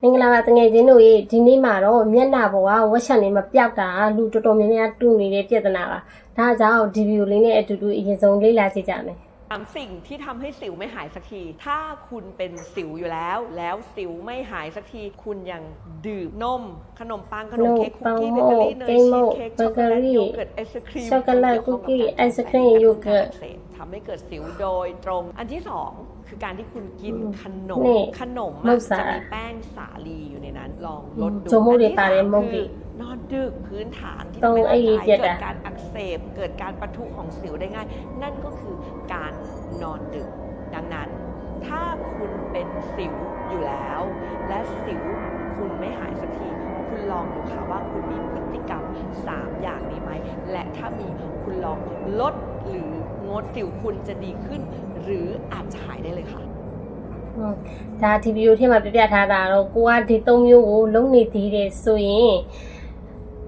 င်္ဂလာပါတငယ်ချင်းတို့ရေဒီနေ့မှာတော့မျက်နှာပေါ်ကဝက်ရှန်လေးမပြောက်တာလူတော်တော်များများတူနေတဲ့ပြဿနာပါဒါကြောင့်ဒီဗီဒီယိုလေးနဲ့အတူတူအရင်ဆုံးလေ့လာကြည့်ကြမယ်สิ่งที่ทำให้สิวไม่หายสักทีถ้าคุณเป็นสิวอยู่แล้วสิวไม่หายสักทีคุณยังดื่มนมขนมปังขนมเค้กคุกกี้เบเกอรี่เนยชีสเค้กช็อกโกแลตโยเกิร์ตไอศครีม ช็อกโกแลตคุกกี้ไอศครีมโยเกิร์ตทำให้เกิดสิวโดยตรงอันที่สองคือการที่คุณกินขนมจะมีแป้งสาลีอยู่ในนั้นลองลดดูอันที่สามคือนอนดึกพื้นฐานที่ทำให้ร่างกายเกิดการอักเสบเกิดการปะทุของสิวได้ง่ายนั่นก็คือการนอนดึกดังนั้นถ้าคุณเป็นสิวอยู่แล้วและสิวคุณไม่หายสักทีคุณลองดูค่ะว่าคุณมีพฤติกรรม3อย่างนี้ไหมและถ้ามีคุณลองลดหรืองดสิวคุณจะดีขึ้นหรืออาจจะหายได้เลยค่ะဒါဒီဗီဒီယိုထဲမှာပြပြထားတာတော့ကိုကဒီ၃မျိုးကိုလုံးနေသေးတယ်ဆိုရင်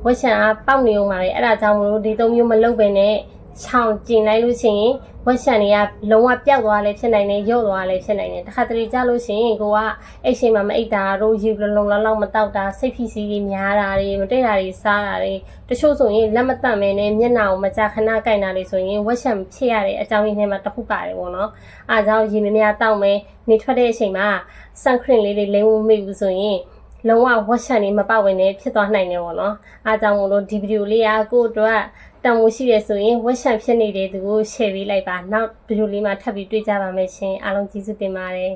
ဝက်ရှန်ကပေါက်နေအောင်ပါလေအဲ့ဒါကြောင့်မလို့ဒီ၃မျိုးမလုပ်ပဲနဲ့ချောင်းကျင်လိုက်လို့ရှိရင်ဝက်ရှန်တွေကလုံးဝပျောက်သွားလဲဖြစ်နိုင်တယ်ရော့သွားလဲဖြစ်နိုင်တယ်တခါတလေကြလို့ရှိရင်ကိုကအိတ်ရှိမှမအိတ်တာတို့ရေလုံလောက်မတောက်တာစိတ်ဖိစီးကြီးများတာတွေမတိတ်တာတွေစားတာတွေတချို့ဆိုရင်လက်မတန့်မဲနဲ့မျက်နှာကိုမကြာခဏကိုင်တာတွေဆိုရင်ဝက်ရှန်ဖြစ်ရတဲ့အကြောင်းရင်းထဲမှာတစ်ခုပါတယ်ပေါ့နော်အားကြောင့်ရေမများတောက်မဲနေထွက်တဲ့အချိန်မှာ sunscreen လေးတွေလိမ့်မမိဘူးဆိုရင်လုံးဝဝက်ရှန်တွေမပေါက်ဝင်နေဖြစ်သွားနိုင်တယ်ပေါ့နော်အားကြောင့်မို့လို့ဒီဗီဒီယိုလေးကကို့အတွက်တန်ဖိုးရှိရဆိုရင်ဝက်ရှန်ဖြစ်နေတဲ့သူကို share ပေးလိုက်ပါနောက်ဗီဒီယိုလေးမှာထပ်ပြီးတွေ့ကြပါမယ်ရှင်အားလုံးကျေးဇူးတင်ပါတယ်